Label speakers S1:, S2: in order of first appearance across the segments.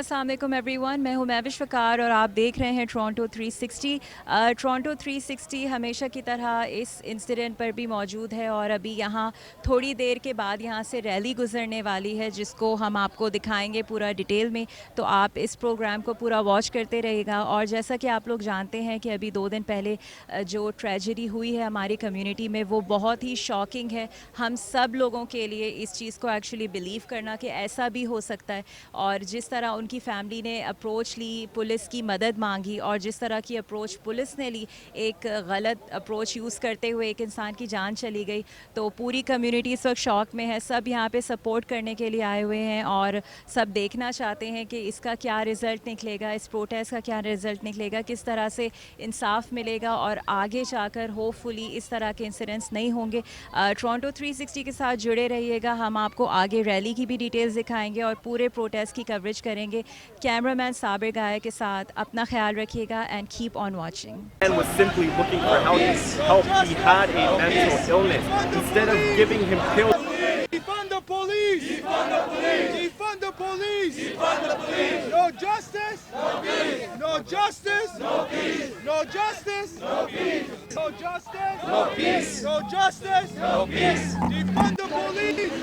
S1: अस्सलाम वालेकुम एवरीवन, मैं हूं महविश वकार और आप देख रहे हैं टोरंटो 360। टोरंटो 360 हमेशा की तरह इस इंसिडेंट पर भी मौजूद है और अभी यहाँ थोड़ी देर के बाद यहाँ से रैली गुजरने वाली है जिसको हम आपको दिखाएंगे पूरा डिटेल में। तो आप इस प्रोग्राम को पूरा वॉच करते रहिएगा। और जैसा कि आप लोग जानते हैं कि अभी 2 दिन पहले जो ट्रेजेडी हुई है हमारी कम्युनिटी में वो बहुत ही शॉकिंग है हम सब लोगों के लिए। इस चीज़ को एक्चुअली बिलीव करना कि ऐसा भी हो सकता है, और जिस तरह उनकी फैमिली ने अप्रोच ली, पुलिस की मदद मांगी और जिस तरह की अप्रोच पुलिस ने ली, एक गलत अप्रोच यूज़ करते हुए एक इंसान की जान चली गई। तो पूरी कम्युनिटी इस वक्त शॉक में है। सब यहाँ पे सपोर्ट करने के लिए आए हुए हैं और सब देखना चाहते हैं कि इसका क्या रिज़ल्ट निकलेगा, इस प्रोटेस्ट का क्या रिज़ल्ट निकलेगा, किस तरह से इंसाफ मिलेगा और आगे जाकर होपफुली इस तरह के इंसिडेंट्स नहीं होंगे। टोरंटो 360 के साथ जुड़े रहिएगा, हम आपको आगे रैली की भी डिटेल्स दिखाएंगे और पूरे प्रोटेस्ट की कवरेज करेंगे। कैमरामैन साबिर गाय के साथ अपना ख्याल रखिएगा and keep on watching.
S2: Man was simply looking for help. He had a mental illness. Instead of giving him pills.
S3: Defund the police! Defund the police! Defund the police! Defund the police! No justice! No peace! No justice! No peace! No justice! No peace! No justice! No peace! No justice! No peace! Defund the police!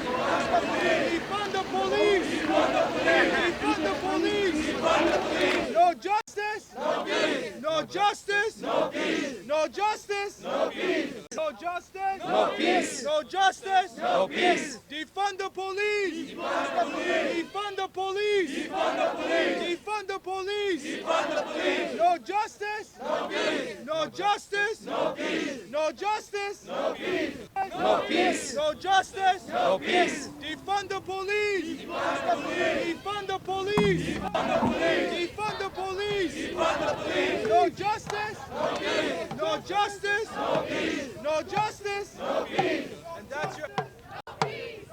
S3: Defund the police! Defund the police! Defund the police! Defund the police! No justice! No peace! No justice! No peace! No justice! No peace! No justice! No peace! No justice! No peace! Defund the police! Defund the police! Defund the police! Defund the police! Defund the police! No justice! No peace! No justice! No peace! No justice! No peace! No peace! No justice! No peace! Defund the police! Defund the police! Defund the police! Defund the police! Defund the police! No justice! No peace! No justice! No peace! No justice! No peace! And that's your peace!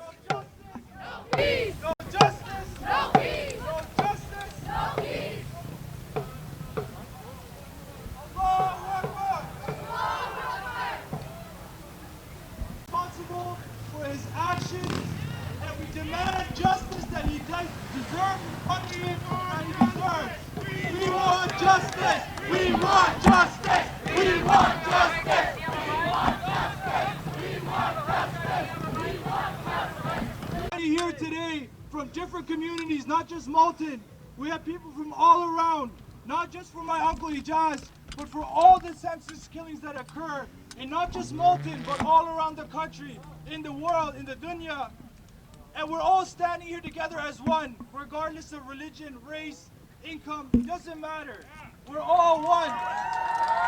S3: No justice! No peace! No justice! No peace! Allahu Akbar! Responsible for his actions, and we demand justice that he deserves, punishment that he deserves. We want justice! We want justice! We want justice! We want justice! We want justice! We want justice! Here today from different communities, not just Malton. We have people from all around, not just for my uncle Ejaz, but for all the senseless killings that occur, and not just Malton, but all around the country, in the world, in the dunya. And we're all standing here together as one, regardless of religion, race, income, it doesn't matter. We're all one.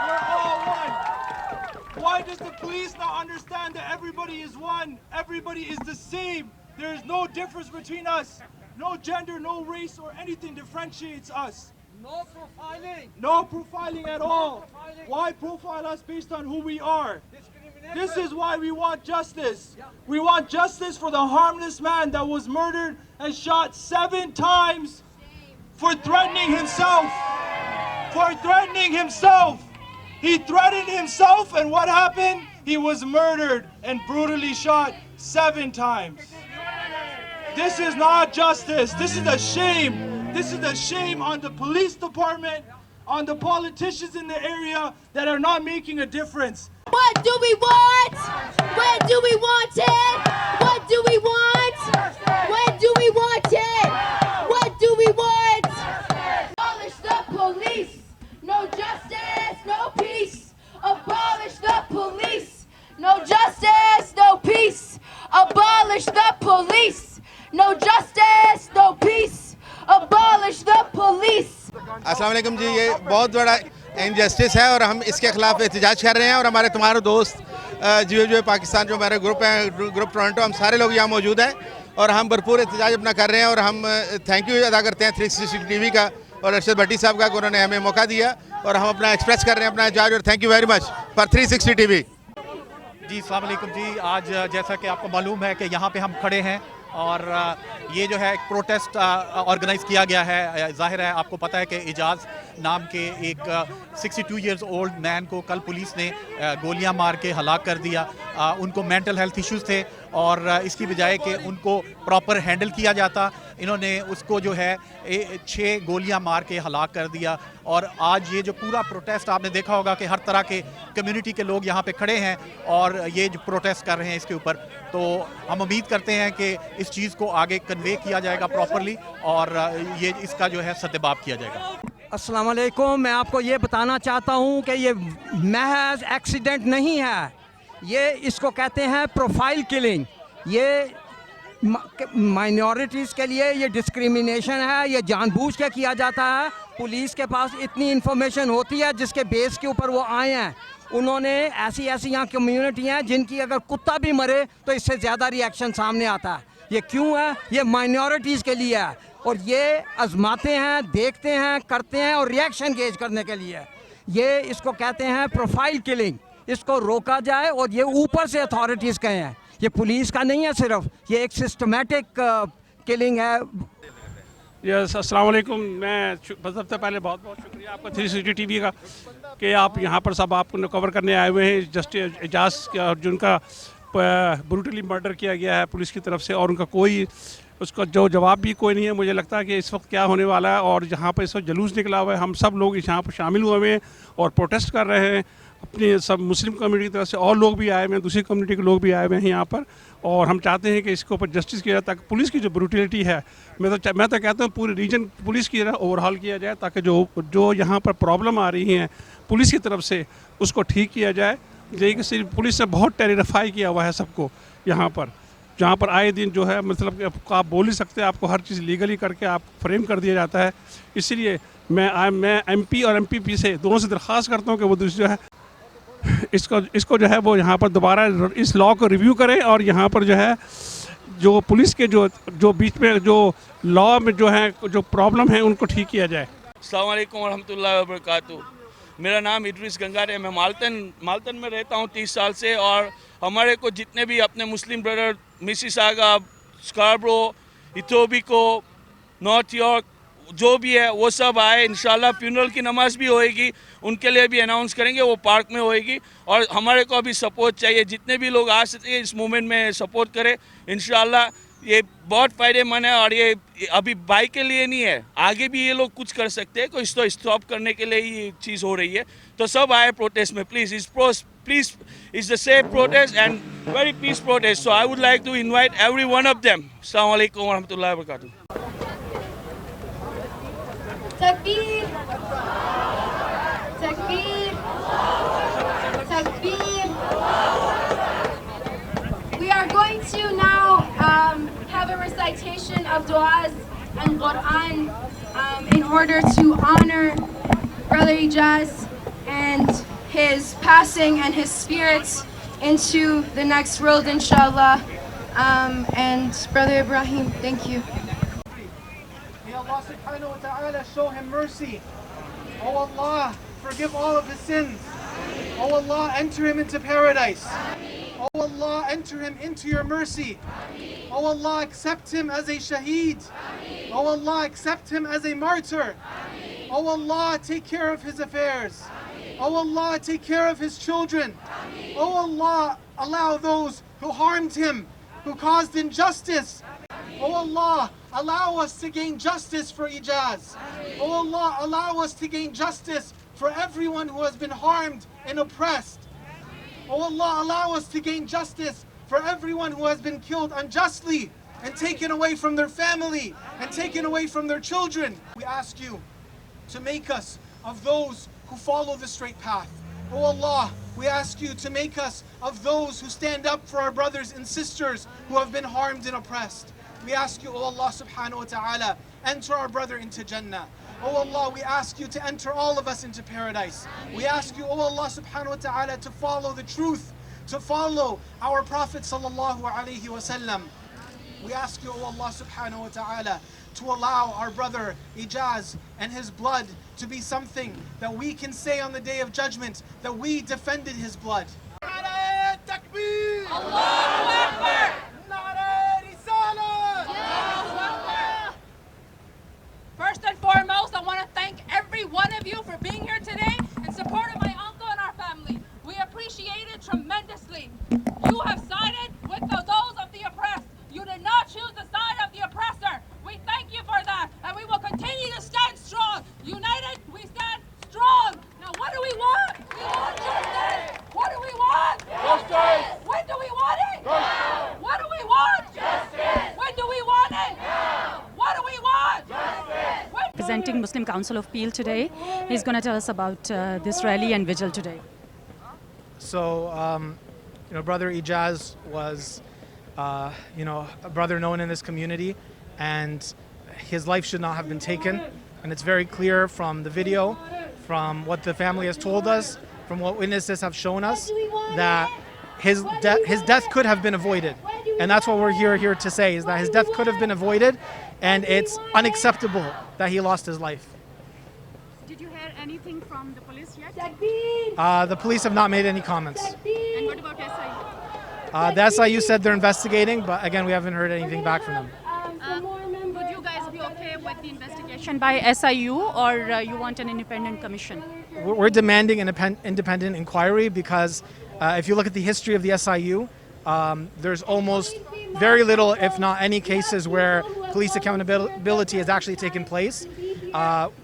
S3: We're all one. Why does the police not understand that everybody is one? Everybody is the same. There is no difference between us. No gender, no race, or anything differentiates us.
S4: No profiling.
S3: No profiling at all. Why profile us based on who we are? This is why we want justice. We want justice for the harmless man that was murdered and shot 7 times for threatening himself. For threatening himself. He threatened himself, and what happened? He was murdered and brutally shot 7 times. This is not justice. This is a shame. This is a shame on the police department, on the politicians in the area that are not making a difference.
S5: What do we want? When do we want it? What do we want? When do we want it? What do we want? Abolish the police. No justice, no peace. Abolish the police. No justice, no peace. Abolish the police. No justice, no peace. Abolish the police.
S6: अस्सलाम वालेकुम जी, ये बहुत बड़ा injustice है और हम इसके खिलाफ एहतजाज कर रहे हैं। और हमारे तुम्हारे दोस्त जी पाकिस्तान जो हमारे ग्रुप हैं, ग्रुप टोरंटो, हम सारे लोग यहाँ मौजूद हैं और हम भरपूर एहतजाज अपना कर रहे हैं। और हम थैंक यू अदा करते हैं 360 टीवी का और अरशद भट्टी साहब का कि उन्होंने हमें मौका दिया और हम अपना एक्सप्रेस कर रहे हैं अपना एहतजाज। और thank you very much for 360 TV.
S4: जी अस्सलाम वालेकुम जी, आज जैसा कि आपको मालूम है कि यहाँ पे हम खड़े हैं और ये जो है एक प्रोटेस्ट ऑर्गेनाइज किया गया है। जाहिर है आपको पता है कि एजाज नाम के एक 62 इयर्स ओल्ड मैन को कल पुलिस ने गोलियां मार के हलाक कर दिया। उनको मेंटल हेल्थ इश्यूज थे और इसकी बजाय कि उनको प्रॉपर हैंडल किया जाता, इन्होंने उसको जो है 6 गोलियां मार के हलाक कर दिया। और आज ये जो पूरा प्रोटेस्ट आपने देखा होगा कि हर तरह के कम्युनिटी के लोग यहाँ पे खड़े हैं और ये जो प्रोटेस्ट कर रहे हैं इसके ऊपर, तो हम उम्मीद करते हैं कि इस चीज़ को आगे कन्वे किया जाएगा प्रॉपरली और ये इसका जो है सद्देबाब किया जाएगा।
S7: अस्सलाम वालेकुम। मैं आपको ये बताना चाहता हूँ कि ये महज एक्सीडेंट नहीं है, ये इसको कहते हैं प्रोफाइल किलिंग। ये माइनॉरिटीज़ के लिए ये डिस्क्रिमिनेशन है, ये जानबूझ के किया जाता है। पुलिस के पास इतनी इन्फॉर्मेशन होती है जिसके बेस के ऊपर वो आए हैं। उन्होंने ऐसी यहाँ कम्युनिटी हैं जिनकी अगर कुत्ता भी मरे तो इससे ज़्यादा रिएक्शन सामने आता है। ये क्यों है? ये माइनॉरिटीज़ के लिए है और ये आजमाते हैं, देखते हैं, करते हैं और रिएक्शन गेज करने के लिए। ये इसको कहते हैं प्रोफाइल किलिंग। इसको रोका जाए और ये ऊपर से अथॉरिटीज़ कहे हैं, ये पुलिस का नहीं है सिर्फ, ये एक सिस्टमेटिक किलिंग है।
S8: यस, अस्सलाम वालेकुम। मैं सबसे पहले बहुत बहुत शुक्रिया आपका 360 टीवी का कि आप यहाँ पर सब आपको कवर करने आए हुए हैं। जस्टिस एजाज का जिनका ब्रूटली मर्डर किया गया है पुलिस की तरफ से और उनका कोई उसका जो जवाब भी कोई नहीं है। मुझे लगता है कि इस वक्त क्या होने वाला है और जहाँ पर इस वक्त जलूस निकला हुआ है, हम सब लोग यहाँ पर शामिल हुए हैं और प्रोटेस्ट कर रहे हैं। अपनी सब मुस्लिम कम्युनिटी की तरफ से और लोग भी आए हुए हैं, दूसरी कम्युनिटी के लोग भी आए हुए हैं यहाँ पर और हम चाहते हैं कि इसके ऊपर जस्टिस किया जाए ताकि पुलिस की जो ब्रूटलिटी है, मैं तो कहता हूँ पूरे रीजन पुलिस की ओवरहाल किया जाए ताकि जो यहाँ पर प्रॉब्लम आ रही हैं पुलिस की तरफ से उसको ठीक किया जाए। लेकिन सिर्फ पुलिस ने बहुत टेरिफाई किया हुआ है सबको यहाँ पर, जहाँ पर आए दिन जो है मतलब कि आप बोल ही सकते हैं, आपको हर चीज़ लीगली करके आप फ्रेम कर दिया जाता है। इसीलिए मैं MP और MPP से दोनों से दरख्वास्त करता हूँ कि वो जो है इसको जो है वो यहाँ पर दोबारा इस लॉ को रिव्यू करें और यहाँ पर जो है जो पुलिस के जो बीच में जो लॉ में जो है जो प्रॉब्लम है उनको ठीक किया जाए।
S9: अस्सलाम वालेकुम वरहमतुल्लाहि वबरकातुहू। मेरा नाम इद्रिस गंगार है। मैं माल्टन में रहता हूँ 30 साल से और हमारे को जितने भी अपने मुस्लिम brother Mississauga, Scarborough, Etobicoke, North York जो भी है वो सब आए। इंशाल्लाह फ्यूनरल की नमाज भी होएगी, उनके लिए भी अनाउंस करेंगे, वो पार्क में होएगी और हमारे को अभी सपोर्ट चाहिए। जितने भी लोग आ सके इस मूवमेंट में सपोर्ट करें। इंशाल्लाह ये बहुत फ़ायदेमंद है और ये अभी बाइक के लिए नहीं है, आगे भी ये लोग कुछ कर सकते हैं। कोई इसको स्टॉप करने के लिए ये चीज़ हो रही है, तो सब आए प्रोटेस्ट में please. It's the safe protest and very peace protest. So I would like to invite every one of them. Assalamu alaikum wa rahmatullahi wa barakatuh.
S5: Takbir! Takbir! Takbir! We are going to now have a recitation of du'as and Quran in order to honor Brother Ejaz and his passing and his spirit into the next world, inshallah. And Brother Ibrahim, thank you.
S3: May Allah subhanahu wa ta'ala show him mercy. Oh Allah, forgive all of his sins. Oh Allah, enter him into paradise. Oh Allah, enter him into your mercy. Oh Allah, accept him as a shaheed. Oh Allah, accept him as a martyr. Oh Allah, take care of his affairs. Oh Allah, take care of his children. Oh Allah, allow those who harmed him, who caused injustice. Oh Allah, allow us to gain justice for Ejaz. Oh Allah, allow us to gain justice for everyone who has been harmed and oppressed. Oh Allah, allow us to gain justice for everyone who has been killed unjustly and taken away from their family and taken away from their children. We ask you to make us of those who follow the straight path. Oh Allah, we ask you to make us of those who stand up for our brothers and sisters who have been harmed and oppressed. We ask you, oh Allah subhanahu wa ta'ala, enter our brother into Jannah. Oh Allah, we ask you to enter all of us into paradise. We ask you, oh Allah subhanahu wa ta'ala, to follow the truth, to follow our Prophet sallallahu alaihi wasallam. We ask you, oh Allah subhanahu wa ta'ala, to allow our brother Ejaz and his blood to be something that we can say on the day of judgment that we defended his blood. Na'are Takbir! Allahu Akbar! Na'are Risalah!
S10: First and foremost, I want to thank every one of you for being here today in support of my uncle and our family. We appreciate it tremendously. You have sided with those of representing Muslim Council of Peel today. He's going to tell us about this rally and vigil today.
S11: So, Brother Ejaz was, a brother known in this community, and his life should not have been taken. And it's very clear from the video, from what the family has told us, from what witnesses have shown us, that his death could have been avoided. And that's what we're here to say, is that his death could have been avoided, and it's unacceptable that he lost his life.
S10: Did you hear anything from the police yet?
S11: The police have not made any comments.
S10: And what about SIU?
S11: The SIU said they're investigating, but again, we haven't heard anything back from them.
S10: Would you guys be okay with the investigation by SIU, or you want an independent commission?
S11: We're demanding an independent inquiry because if you look at the history of the SIU, there's almost very little, if not any, cases where police accountability has actually taken place.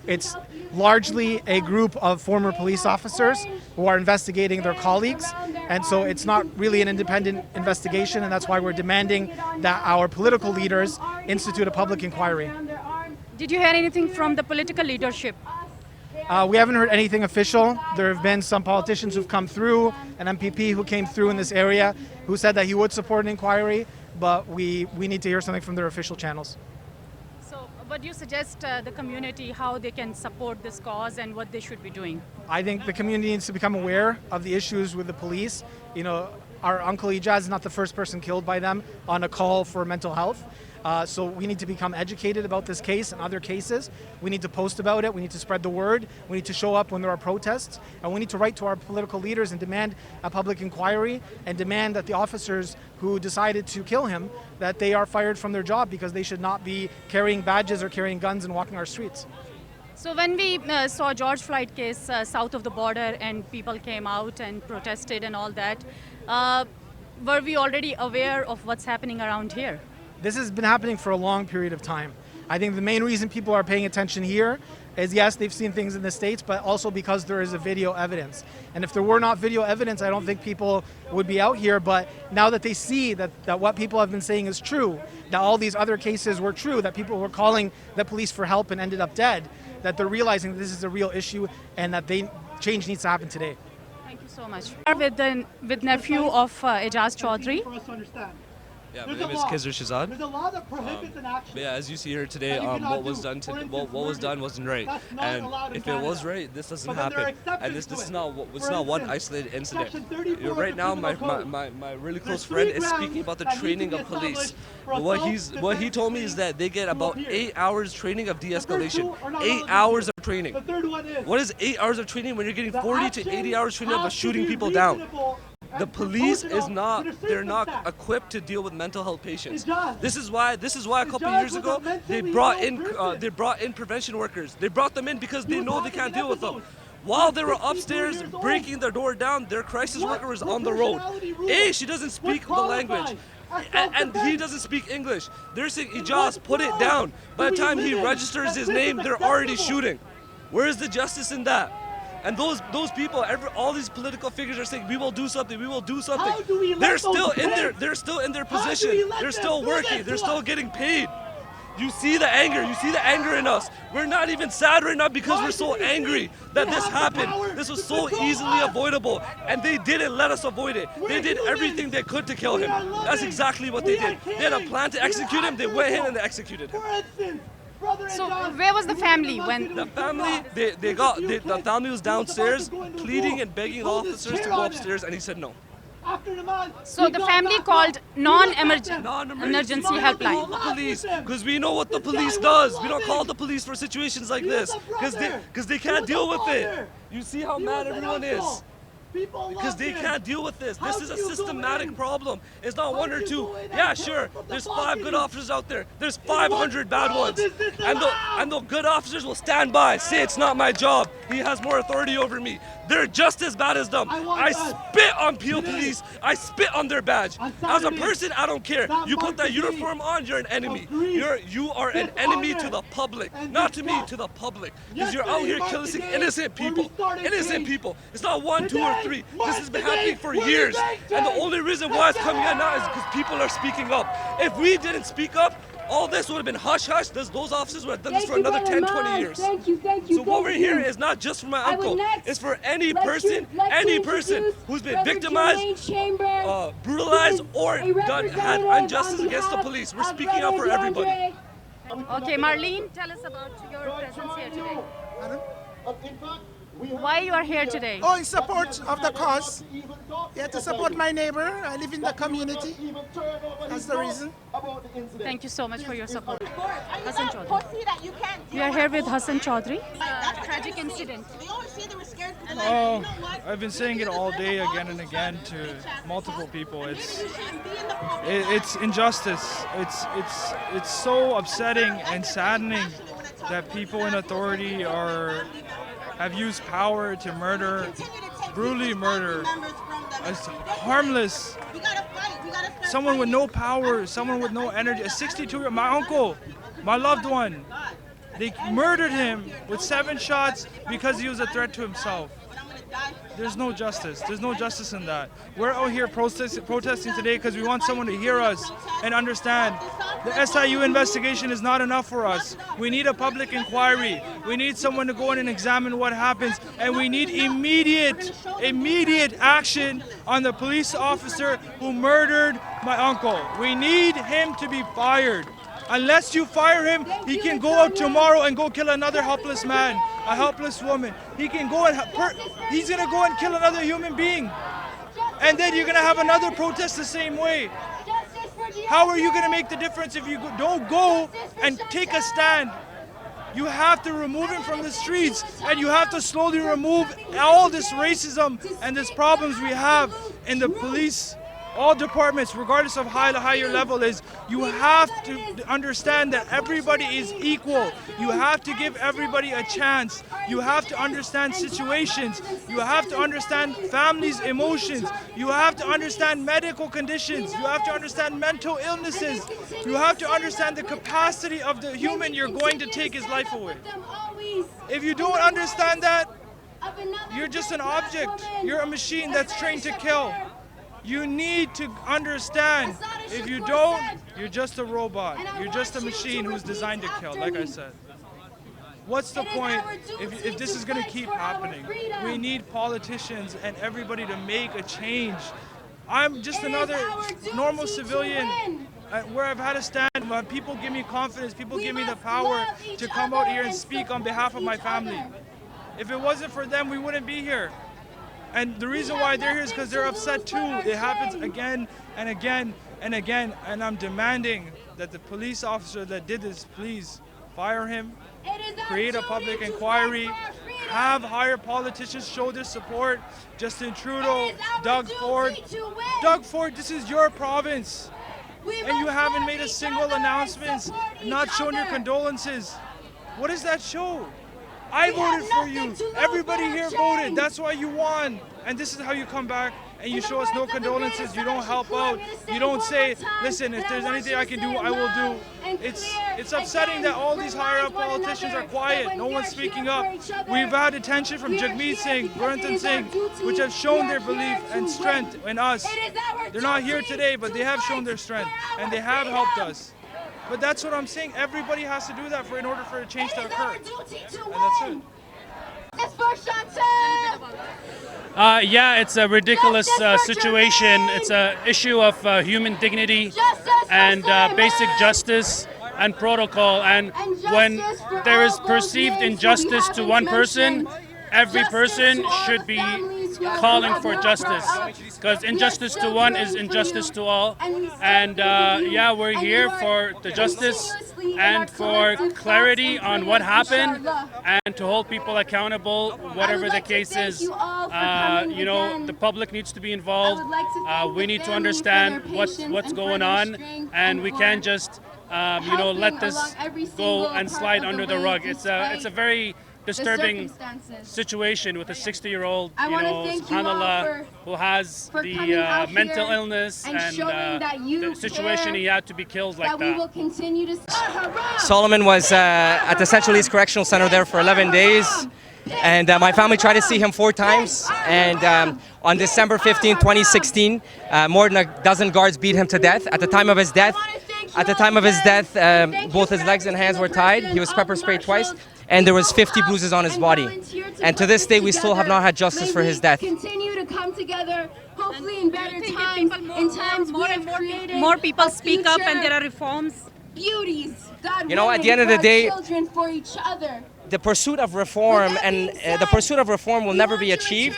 S11: It's largely a group of former police officers who are investigating their colleagues, and so it's not really an independent investigation, and that's why we're demanding that our political leaders institute a public inquiry.
S10: Did you hear anything from the political leadership?
S11: We haven't heard anything official. There have been some politicians who've come through, an MPP who came through in this area who said that he would support an inquiry, but we need to hear something from their official channels.
S10: So what do you suggest the community, how they can support this cause and what they should be doing?
S11: I think the community needs to become aware of the issues with the police. Our uncle Ejaz is not the first person killed by them on a call for mental health. So we need to become educated about this case and other cases. We need to post about it. We need to spread the word. We need to show up when there are protests. And we need to write to our political leaders and demand a public inquiry and demand that the officers who decided to kill him, that they are fired from their job because they should not be carrying badges or carrying guns and walking our streets.
S10: So when we saw George Floyd case south of the border and people came out and protested and all that, were we already aware of what's happening around here?
S11: This has been happening for a long period of time. I think the main reason people are paying attention here is, yes, they've seen things in the States, but also because there is a video evidence. And if there were not video evidence, I don't think people would be out here. But now that they see that what people have been saying is true, that all these other cases were true, that people were calling the police for help and ended up dead, that they're realizing that this is a real issue and that change needs to happen today.
S10: Thank you so much. With nephew of Ejaz Chaudhry.
S12: Yeah, my name is Khizr Shahzad. But yeah, as you see here today, what was done wasn't right. And if it was right, this doesn't happen. And this is not one isolated incident. Right now, my really close friend is speaking about the training of police. What he told me is that they get about 8 hours training of de-escalation. 8 hours of training. What is 8 hours of training when you're getting 40 to 80 hours training of shooting people down? The police they're not equipped to deal with mental health patients. This is why a couple of years ago they brought in prevention workers. They brought them in because they know they can't deal with them. While they were upstairs breaking their door down, their crisis worker was on the road. She doesn't speak the language. And he doesn't speak English. They're saying, Ejaz, put it down. By the time he registers his name, they're already shooting. Where is the justice in that? And those people, all these political figures are saying, we will do something, we will do something. They're still in their position. They're still working. They're still getting paid. You see the anger in us. We're not even sad right now because we're so angry that this happened. This was so easily avoidable, and they didn't let us avoid it. They did everything they could to kill him. That's exactly what they did. They had a plan to execute him. They went in and they executed him.
S10: So where was the family when
S12: the family the family was downstairs pleading and begging the officers to go upstairs, and he said no.
S10: So the family called non-emergency helpline.
S12: The police, because we know what the police does. We don't call the police for situations like this because they can't deal with it. You see how mad everyone is. Because they can't deal with this. This is a systematic problem. It's not one or two. Yeah, sure, there's 5 good officers out there. There's 500 bad ones. And the good officers will stand by, say it's not my job. He has more authority over me. They're just as bad as them. I spit on Peel Police. I spit on their badge. As a person, I don't care. You put that uniform on, you're an enemy. You are an enemy to the public. Not to me, to the public. Because you're out here killing innocent people. Innocent people. It's not 1, 2, or 3. This has been happening for years. And the only reason why it's coming out now is because people are speaking up. If we didn't speak up, all this would have been hush-hush. Those officers would have done this for
S5: Thank you,
S12: another
S5: Brother
S12: 10, 20
S5: Mons.
S12: years.
S5: Thank you, thank you,
S12: So what
S5: thank
S12: we're
S5: you.
S12: hearing is not just for my
S5: I would
S12: uncle.
S5: next
S12: It's for any
S5: like
S12: person,
S5: to
S12: any person
S5: introduce
S12: who's been
S5: Brother
S12: victimized,
S5: Jermaine Chambers,
S12: brutalized,
S5: who is
S12: or
S5: a
S12: had
S5: representative
S12: injustice
S5: on
S12: against the
S5: behalf
S12: police. We're
S5: of
S12: speaking out for
S5: Brother
S12: everybody.
S5: DeAndre.
S10: Okay, Marlene, tell us about your presence here today. Why you are here today?
S13: Oh, in support of the cause. Yeah, to support my neighbor. I live in the community. That's the reason.
S10: Thank you so much for your support. Hassan Chaudhry. We are here with Hassan Chaudhry. Tragic incident.
S14: Oh, I've been saying it all day again and again to multiple people. It's injustice. It's so upsetting and saddening that people in authority have used power to brutally murder a harmless, someone with no power, someone with no energy, a 62-year-old, my uncle, my loved one. They murdered him with 7 shots because he was a threat to himself. There's no justice. There's no justice in that. We're out here protesting today because we want someone to hear us and understand. The SIU investigation is not enough for us. We need a public inquiry. We need someone to go in and examine what happens. And we need immediate action on the police officer who murdered my uncle. We need him to be fired. Unless you fire him, he can go out tomorrow and go kill another helpless man, a helpless woman. He can go and he's gonna go and kill another human being. And then you're gonna have another protest the same way. How are you gonna make the difference if you don't go and take a stand? You have to remove him from the streets, and you have to slowly remove all this racism and these problems we have in the police. All departments, regardless of how high your level is, you have to understand that everybody is equal. You have to give everybody a chance. You have to understand situations. You have to understand families' emotions. You have to understand medical conditions. You have to understand mental illnesses. You have to understand the capacity of the human you're going to take his life away. If you don't understand that, you're just an object. You're a machine that's trained to kill. You need to understand. If you don't, you're just a robot. You're just a machine who's designed to kill, like I said. What's the point if this is going to keep happening? We need politicians and everybody to make a change. I'm just another normal civilian where I've had to stand. People give me confidence. People give me the power to come out here and speak on behalf of my family. If it wasn't for them, we wouldn't be here. And the reason why they're here is because they're upset too. It happens again and again and again. And I'm demanding that the police officer that did this, please fire him, create a public inquiry, have higher politicians show their support. Justin Trudeau, Doug Ford. Doug Ford, this is your province. And you haven't made a single announcement, not shown your condolences. What does that show? I voted for you. Everybody here voted. That's why you won. And this is how you come back and you show us no condolences. You don't help out. You don't say, listen, if there's anything I can do, I will do. It's upsetting that all these higher up politicians are quiet. No one's speaking up. We've had attention from Jagmeet Singh, Gurantan Singh, which have shown their belief and strength in us. They're not here today, but they have shown their strength and they have helped us. But that's what I'm saying. Everybody has to do that in order for a change to occur. And that's it.
S15: Yeah, it's a ridiculous situation. It's an issue of human dignity and basic justice and protocol. And when there is perceived injustice to one person, every person should be calling for justice, because injustice to one is injustice to all. And yeah, we're here for the justice and for clarity on what happened and to hold people accountable, whatever the case is. You know, the public needs to be involved. We need to understand what's going on, and we can't just you know, let this go and slide under the rug. It's a very disturbing situation with a 60-year-old, you know, subhanAllah, who has the mental illness and the situation he had to be killed like that.
S16: Solomon was at the Central East Correctional Center there for 11 days. And my family tried to see him 4 times. And on December 15, 2016, more than a dozen guards beat him to death. At the time of his death, At the time of his death, both his legs and hands were tied. He was pepper sprayed twice, and there was 50 bruises on his body. And to this day, we still have not had justice for his death.
S5: Continue to come together, hopefully in better times, in times
S10: More people speak up and there are reforms.
S5: Beauties, God
S16: You know, at
S5: willing,
S16: the end of the
S5: for our
S16: day,
S5: children, for each other.
S16: the pursuit of reform will never be achieved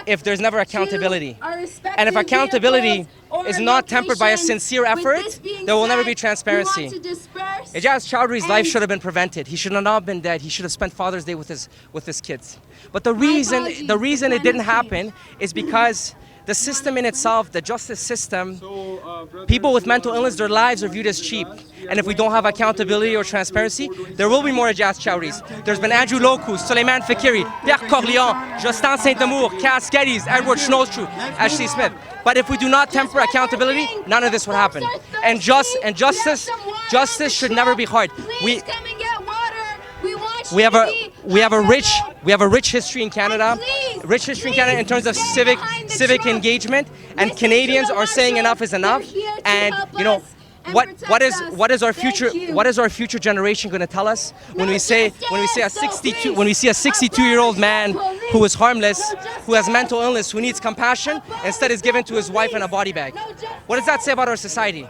S16: if there's never accountability. And if accountability is not tempered by a sincere effort, there will never be transparency. Ejaz Chowdhury's life should have been prevented. He should have not been dead. He should have spent Father's Day with his kids. But the reason it didn't happen is because the system in itself, the justice system, people with mental illness, their lives are viewed as cheap. And if we don't have accountability or transparency, there will be more Ejaz Chowdhurys. There's been Andrew Loku, Suleiman Fakiri, Pierre Corleone, Justin Saint-Amour, Cass Geddes, Edward Snowshoe, Ashley Smith. But if we do not temper accountability, none of this would happen. And justice should never be hard. We have a rich history in Canada, in terms of civic engagement, and Canadians are saying enough is enough. And you know, what is our future generation going to tell us when we see a 62-year-old man who is harmless, who has mental illness, who needs compassion, instead is given to his wife in a body bag? What does that say about our society?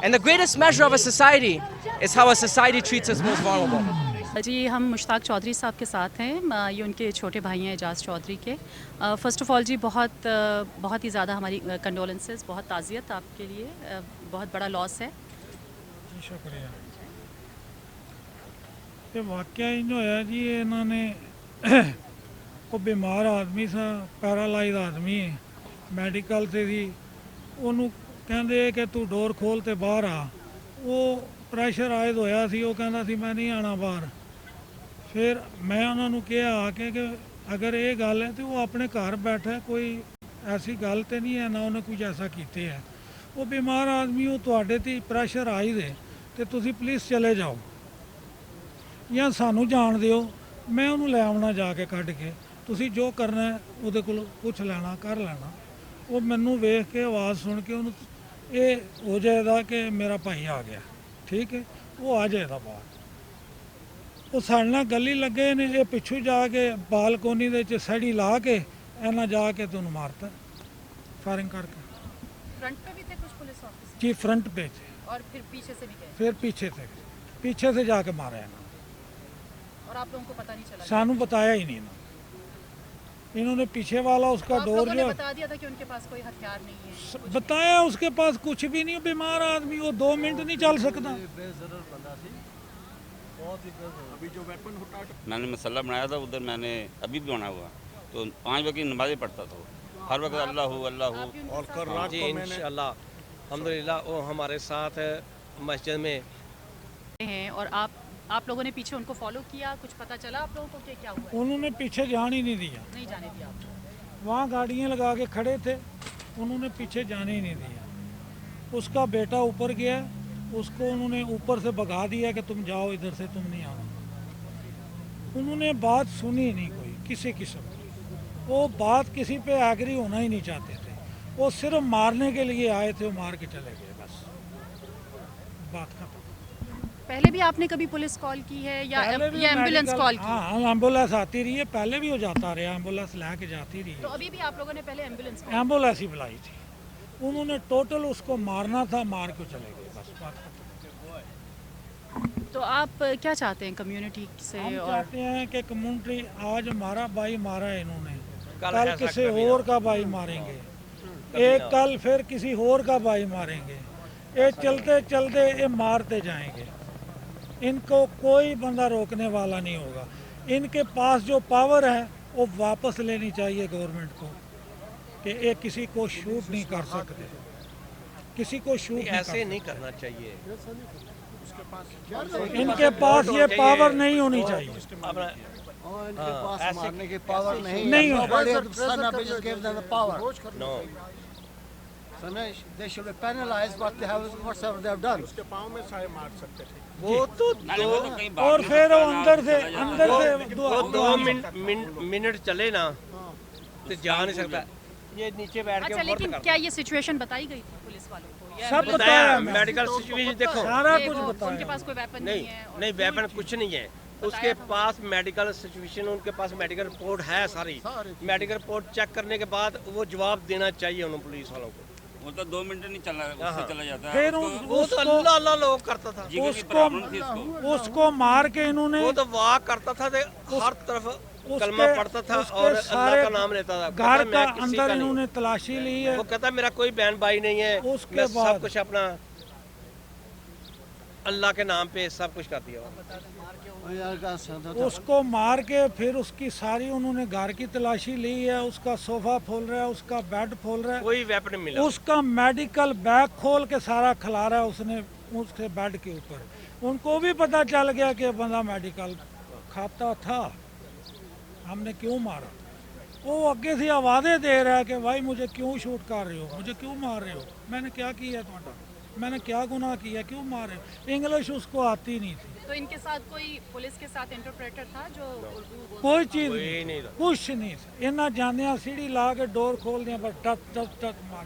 S16: And the greatest measure of a society is how a society treats its most vulnerable.
S10: जी हम मुश्ताक चौधरी साहब के साथ हैं, ये उनके छोटे भाई हैं एजाज़ चौधरी के। फ़र्स्ट ऑफ़ ऑल जी बहुत ही ज़्यादा हमारी कंडोलेंसेस, बहुत ताज़ियत आपके लिए, बहुत बड़ा लॉस है।
S17: शुक्रिया। ये वाक़या इन होया जी, इन्होंने को बीमार आदमी सा, पैरालाइज आदमी मेडिकल से थी, उन्होंने कहते कि तू डोर खोल ते बाहर आ, वो ਪ੍ਰੈਸ਼ਰ ਆਇਦ ਹੋਇਆ ਸੀ, ਉਹ ਕਹਿੰਦਾ ਸੀ ਮੈਂ ਨਹੀਂ ਆਣਾ ਬਾਹਰ। ਫਿਰ ਮੈਂ ਉਹਨਾਂ ਨੂੰ ਕਿਹਾ ਆ ਕੇ ਕਿ ਅਗਰ ਇਹ ਗੱਲ ਹੈ ਤੇ ਉਹ ਆਪਣੇ ਘਰ ਬੈਠਾ, ਕੋਈ ਐਸੀ ਗੱਲ ਤੇ ਨਹੀਂ ਹੈ, ਨਾ ਉਹਨੇ ਕੁਝ ਐਸਾ ਕੀਤੇ ਹੈ। ਉਹ ਬਿਮਾਰ ਆਦਮੀ, ਉਹ ਤੁਹਾਡੇ ਤੇ ਪ੍ਰੈਸ਼ਰ ਆਈ ਦੇ ਤੇ ਤੁਸੀਂ ਪਲੀਜ਼ ਚਲੇ ਜਾਓ ਜਾਂ ਸਾਨੂੰ ਜਾਣ ਦਿਓ, ਮੈਂ ਉਹਨੂੰ ਲੈ ਆਉਣਾ ਜਾ ਕੇ ਕੱਢ ਕੇ, ਤੁਸੀਂ ਜੋ ਕਰਨਾ ਉਹਦੇ ਕੋਲ ਪੁੱਛ ਲੈਣਾ, ਕਰ ਲੈਣਾ। ਉਹ ਮੈਨੂੰ ਵੇਖ ਕੇ ਆਵਾਜ਼ ਸੁਣ ਕੇ ਉਹਨੂੰ ਇਹ ਹੋ ਜਾਏਗਾ ਕਿ ਮੇਰਾ ਭਾਈ ਆ ਗਿਆ, ठीक है, वो आ जाएगा बाहर। वो साढ़े नाल गली लगे ने, ये पिछू जाके बालकोनी दे सड़ी ला के इन्हें जाके तो मारता फायरिंग करके।
S10: फ्रंट पे भी थे कुछ पुलिस ऑफिसर?
S17: जी फ्रंट पे थे,
S10: और फिर पीछे से भी गए?
S17: फिर पीछे से जाके मारा है ना।
S10: और आप लोगों को पता नहीं चला?
S17: सानू बताया ही नहीं ना, इन्होंने पीछे वाला उसका डोर जो
S10: बता दिया था कि उनके पास कोई हथियार नहीं है,
S17: बताया उसके पास कुछ भी नहीं, बीमार आदमी, वो 2 मिनट नहीं चल सकता।
S18: मैंने मसला बनाया था उधर, मैंने अभी भी बना हुआ, तो 5 वक्त की नमाज़ें पढ़ता था, हर वक्त अल्लाह अल्लाह।
S19: और कल रात को इंशाअल्लाह अल्हम्दुलिल्लाह वो हमारे साथ मस्जिद में
S10: हैं। और आप लोगों ने पीछे उनको फॉलो किया, कुछ पता चला आप लोगों को कि क्या हुआ?
S17: उन्होंने पीछे जाने ही नहीं दिया,
S10: नहीं जाने दिया।
S17: वहाँ गाड़ियाँ लगा के खड़े थे, उन्होंने पीछे जाने ही नहीं दिया। उसका बेटा ऊपर गया, उसको उन्होंने ऊपर से भगा दिया कि तुम जाओ इधर से, तुम नहीं आना। उन्होंने बात सुनी नहीं कोई किसी किस्म की, वो बात किसी पे एग्री होना ही नहीं चाहते थे, वो सिर्फ मारने के लिए आए थे, वो मार के चले गए, बस बात खत्म।
S10: पहले भी आपने कभी पुलिस कॉल की है या एम्बुलेंस कॉल की?
S17: हाँ, एम्बुलेंस आती रही है, पहले भी वो जाता रहा, एम्बुलेंस ला के जाती रही है।
S10: तो अभी भी आप लोगों ने पहले एम्बुलेंस
S17: ही बुलाई थी, उन्होंने टोटल उसको मारना था, मार के चले गए, बस बात खत्म।
S10: तो आप क्या चाहते हैं कम्युनिटी से?
S17: हम चाहते हैं कि कम्युनिटी, आज हमारा भाई मारा है इन्होंने, कल किसी और का भाई मारेंगे, एक कल फिर किसी और का भाई मारेंगे, ये चलते चलते ये मारते जाएंगे, इनको कोई बंदा रोकने वाला नहीं होगा। इनके पास जो पावर है वो वापस लेनी चाहिए गवर्नमेंट को, कि ये किसी को शूट नहीं कर सकते, किसी को शूट
S19: ऐसे नहीं करना चाहिए।
S17: इनके पास ये पावर नहीं होनी चाहिए,
S20: मारने की पावर नहीं they should be penalized what they have, whatever they have done.
S17: उसके पाँव में साए मार सकते थे वो तो और फिर वो अंदर से
S19: 2 मिनट चले ना तो जा नहीं सकता, ये नीचे बैठ के।
S10: अच्छा, लेकिन क्या ये सिचुएशन बताई गई थी पुलिस वालों को
S17: सब बताया मैं।
S19: मेडिकल सिचुएशन देखो
S17: सारा कुछ बताया।
S10: उनके पास कोई वेपन
S19: नहीं
S10: नहीं है।
S19: नहीं वेपन कुछ नहीं है उसके पास मेडिकल सिचुएशन उनके पास मेडिकल रिपोर्ट है सारी मेडिकल रिपोर्ट चेक करने के बाद वो जवाब देना चाहिए उन पुलिस वालों को
S18: वो तो 2 मिनट नहीं चला उससे चला जाता है
S17: फिर
S19: वो तो अल्लाह अल्लाह लोग करता था
S17: उसको मार के इन्होंने
S19: वो तो वाह करता था हर तरफ कलमा पढ़ता था और अल्लाह का नाम लेता था
S17: घर का अंदर इन्होंने तलाशी ली है
S19: वो कहता मेरा कोई बहन भाई नहीं है
S17: उसके बाद
S19: सब कुछ अपना अल्लाह के नाम पे सब कुछ कर दिया
S17: उसको मार के फिर उसकी सारी उन्होंने घर की तलाशी ली है उसका सोफा खोल रहा है उसका बेड खोल रहा है
S19: कोई वेपन मिला
S17: उसका मेडिकल बैग खोल के सारा खिला रहा है उसने उसके बेड के ऊपर उनको भी पता चल गया कि बंदा मेडिकल खाता था हमने क्यों मारा वो आगे से आवाज़ें दे रहा है कि भाई मुझे क्यों शूट कर रहे हो मुझे क्यों मार रहे हो मैंने क्या किया तुम्हारा मैंने क्या गुनाह किया क्यों मार रहे हो इंग्लिश उसको आती नहीं थी
S10: तो इनके साथ कोई पुलिस के साथ इंटरप्रेटर था जो
S17: कोई चीज़ नहीं कुछ नहीं इन्ना जाने सीढ़ी ला के डोर खोल दिया पर टच टच टच मार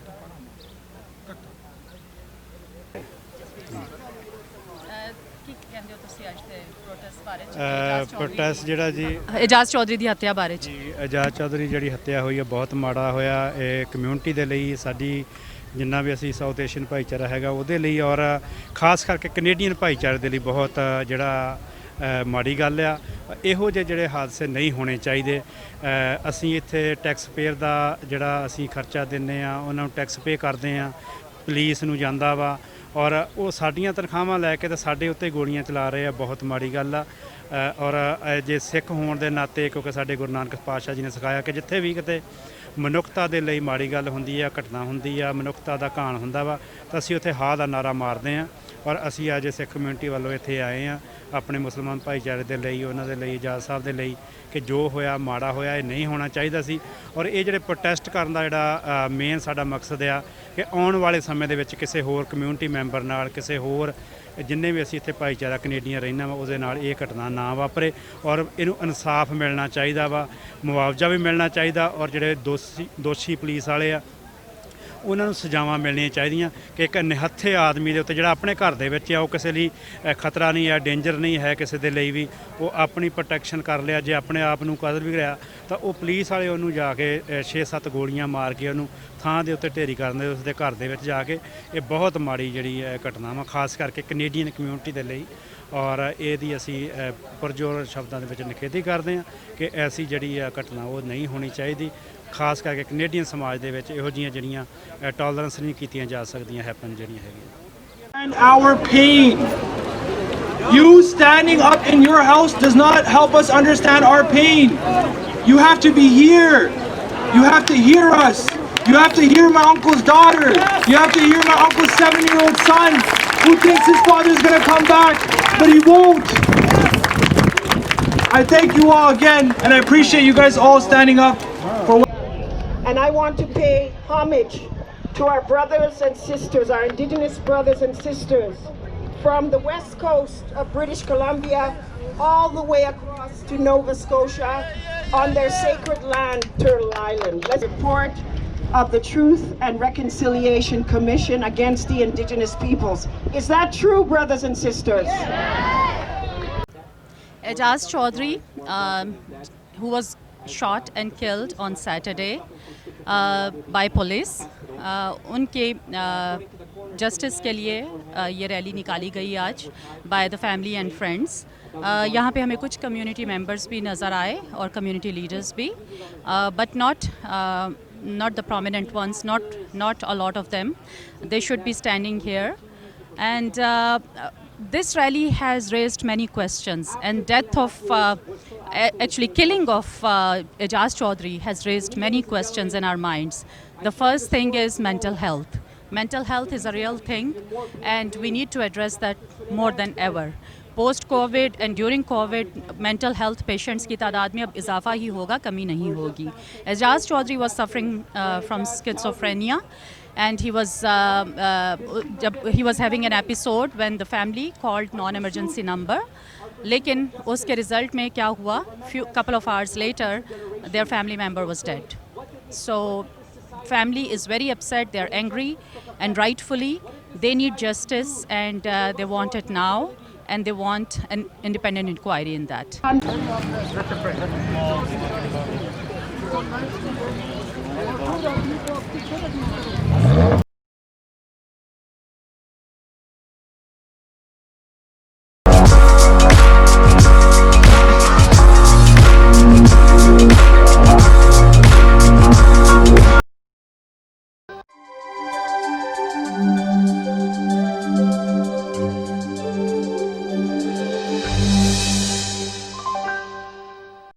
S21: ਪ੍ਰੋਟੈਸਟ ਜਿਹੜਾ ਜੀ
S10: एजाज चौधरी ਦੀ ਹੱਤਿਆ ਬਾਰੇ
S21: ਜੀ एजाज चौधरी ਜਿਹੜੀ ਹੱਤਿਆ ਹੋਈ ਹੈ ਬਹੁਤ ਮਾੜਾ ਹੋਇਆ ਇਹ ਕਮਿਊਨਿਟੀ ਦੇ ਲਈ ਸਾਡੀ ਜਿੰਨਾ ਵੀ ਅਸੀਂ ਸਾਊਥ ਏਸ਼ੀਅਨ ਭਾਈਚਾਰਾ ਹੈਗਾ ਉਹਦੇ ਲਈ ਔਰ ਖਾਸ ਕਰਕੇ ਕੈਨੇਡੀਅਨ ਭਾਈਚਾਰੇ ਦੇ ਲਈ ਬਹੁਤ ਜਿਹੜਾ ਮਾੜੀ ਗੱਲ ਆ ਇਹੋ ਜਿਹੇ ਜਿਹੜੇ ਹਾਦਸੇ ਨਹੀਂ ਹੋਣੇ ਚਾਹੀਦੇ ਅਸੀਂ ਇੱਥੇ ਟੈਕਸ ਪੇਅਰ ਦਾ ਜਿਹੜਾ ਅਸੀਂ ਖਰਚਾ ਦਿੰਦੇ ਆ ਉਹਨਾਂ ਨੂੰ ਟੈਕਸ ਪੇ ਕਰਦੇ ਆ ਪੁਲਿਸ ਨੂੰ ਜਾਂਦਾ ਵਾ ਔਰ ਉਹ ਸਾਡੀਆਂ ਤਨਖਾਹਾਂ ਲੈ ਕੇ ਤਾਂ ਸਾਡੇ ਉੱਤੇ ਗੋਲੀਆਂ ਚਲਾ ਰਹੇ ਆ ਬਹੁਤ ਮਾੜੀ ਗੱਲ ਆ ਔਰ ਜੇ ਸਿੱਖ ਹੋਣ ਦੇ ਨਾਤੇ ਕਿਉਂਕਿ ਸਾਡੇ ਗੁਰੂ ਨਾਨਕ ਪਾਤਸ਼ਾਹ ਜੀ ਨੇ ਸਿਖਾਇਆ ਕਿ ਜਿੱਥੇ ਵੀ ਕਿਤੇ ਮਨੁੱਖਤਾ ਦੇ ਲਈ ਮਾੜੀ ਗੱਲ ਹੁੰਦੀ ਆ ਘਟਨਾ ਹੁੰਦੀ ਆ ਮਨੁੱਖਤਾ ਦਾ ਘਾਣ ਹੁੰਦਾ ਵਾ ਤਾਂ ਅਸੀਂ ਉੱਥੇ ਹਾਂ ਦਾ ਨਾਰਾ ਮਾਰਦੇ ਹਾਂ ਔਰ ਅਸੀਂ ਅੱਜ ਸਿੱਖ ਕਮਿਊਨਿਟੀ ਵੱਲੋਂ ਇੱਥੇ ਆਏ ਹਾਂ ਆਪਣੇ ਮੁਸਲਮਾਨ ਭਾਈਚਾਰੇ ਦੇ ਲਈ ਉਹਨਾਂ ਦੇ ਲਈ ਇਜਾਜ਼ ਸਾਹਿਬ ਦੇ ਲਈ ਕਿ ਜੋ ਹੋਇਆ ਮਾੜਾ ਹੋਇਆ ਇਹ ਨਹੀਂ ਹੋਣਾ ਚਾਹੀਦਾ ਸੀ ਔਰ ਇਹ ਜਿਹੜੇ ਪ੍ਰੋਟੈਸਟ ਕਰਨ ਦਾ ਜਿਹੜਾ ਮੇਨ ਸਾਡਾ ਮਕਸਦ ਆ ਕਿ ਆਉਣ ਵਾਲੇ ਸਮੇਂ ਦੇ ਵਿੱਚ ਕਿਸੇ ਹੋਰ ਕਮਿਊਨਿਟੀ ਮੈਂਬਰ ਨਾਲ ਕਿਸੇ ਹੋਰ ਜਿੰਨੇ ਵੀ ਅਸੀਂ ਇੱਥੇ ਭਾਈਚਾਰਾ ਕੈਨੇਡੀਅਨ ਰਹਿੰਦਾ ਵਾ ਉਹਦੇ ਨਾਲ ਇਹ ਘਟਨਾ ਨਾ ਵਾਪਰੇ ਔਰ ਇਹਨੂੰ ਇਨਸਾਫ ਮਿਲਣਾ ਚਾਹੀਦਾ ਵਾ ਮੁਆਵਜ਼ਾ ਵੀ ਮਿਲਣਾ ਚਾਹੀਦਾ ਔਰ ਜਿਹੜੇ ਦੋਸ਼ੀ ਪੁਲਿਸ ਵਾਲੇ ਆ ਉਹਨਾਂ ਨੂੰ ਸਜ਼ਾਵਾਂ ਮਿਲਣੀਆਂ ਚਾਹੀਦੀਆਂ ਕਿ ਇੱਕ ਨਿਹੱਥੇ ਆਦਮੀ ਦੇ ਉੱਤੇ ਜਿਹੜਾ ਆਪਣੇ ਘਰ ਦੇ ਵਿੱਚ ਆ ਉਹ ਕਿਸੇ ਲਈ ਖਤਰਾ ਨਹੀਂ ਹੈ ਡੇਂਜਰ ਨਹੀਂ ਹੈ ਕਿਸੇ ਦੇ ਲਈ ਵੀ ਉਹ ਆਪਣੀ ਪ੍ਰੋਟੈਕਸ਼ਨ ਕਰ ਲਿਆ ਜੇ ਆਪਣੇ ਆਪ ਨੂੰ ਕਦਰ ਵੀ ਰਿਹਾ ਤਾਂ ਉਹ ਪੁਲਿਸ ਵਾਲੇ ਉਹਨੂੰ ਜਾ ਕੇ 6-7 ਗੋਲੀਆਂ ਮਾਰ ਕੇ ਉਹਨੂੰ ਥਾਂ ਦੇ ਉੱਤੇ ਢੇਰੀ ਕਰਨ ਦੇ ਉਸਦੇ ਘਰ ਦੇ ਵਿੱਚ ਜਾ ਕੇ ਇਹ ਬਹੁਤ ਮਾੜੀ ਜਿਹੜੀ ਘਟਨਾ ਵਾ ਖਾਸ ਕਰਕੇ ਕੈਨੇਡੀਅਨ ਕਮਿਊਨਿਟੀ ਦੇ ਲਈ ਔਰ ਇਹਦੀ ਅਸੀਂ ਪੁਰਜੋਰ ਸ਼ਬਦਾਂ ਦੇ ਵਿੱਚ ਨਿਖੇਧੀ ਕਰਦੇ ਹਾਂ ਕਿ ਐਸੀ ਜਿਹੜੀ ਘਟਨਾ ਉਹ ਨਹੀਂ ਹੋਣੀ ਚਾਹੀਦੀ ਖਾਸ ਕਰਕੇ ਕੈਨੇਡੀਅਨ ਸਮਾਜ ਦੇ ਵਿੱਚ ਇਹੋ ਜਿਹੀਆਂ ਜਿਹੜੀਆਂ ਟੋਲਰੈਂਸ ਨਹੀਂ ਕੀਤੀਆਂ ਜਾ ਸਕਦੀਆਂ ਹੈਪਨ ਜਿਹੜੀਆਂ ਹੈਗੀਆਂ
S3: And our pain. You standing up in your house does not help us understand our pain. You have to be here. You have to hear us. You have to hear my uncle's daughter. You have to hear my uncle's 7-year-old son who thinks his father is going to come back, but he won't. I thank you all again, and I appreciate you guys all standing up for what.
S22: And I want to pay homage to our brothers and sisters, our Indigenous brothers and sisters from the west coast of British Columbia all the way across to Nova Scotia on their sacred land, Turtle Island. Let's report of the Truth and Reconciliation Commission against the Indigenous peoples. Is that true, brothers and sisters?
S10: Ejaz Chaudhry, who was shot and killed on Saturday by police. उनके justice के लिए ये rally निकाली गई आज by the family and friends. यहाँ पे हमें कुछ कम्युनिटी मेंबर्स भी नज़र आए और कम्युनिटी लीडर्स भी, but not the prominent ones, not a lot of them. They should be standing here. And this rally has raised many questions, and death of actually killing of Ejaz Chaudhry has raised many questions in our minds. The first thing is mental health. Mental health is a real thing, and we need to address that more than ever. Post-COVID and during COVID, mental health patients की तादाद में अब इजाफा ही होगा, कमी नहीं होगी. Ejaz Chaudhry was suffering from schizophrenia, and he was having an episode when the family called non-emergency number. लेकिन उसके result में क्या हुआ? Couple of hours later, their family member was dead. So family is very upset, they're angry, and rightfully They need justice, and they want it now, and they want an independent inquiry in that.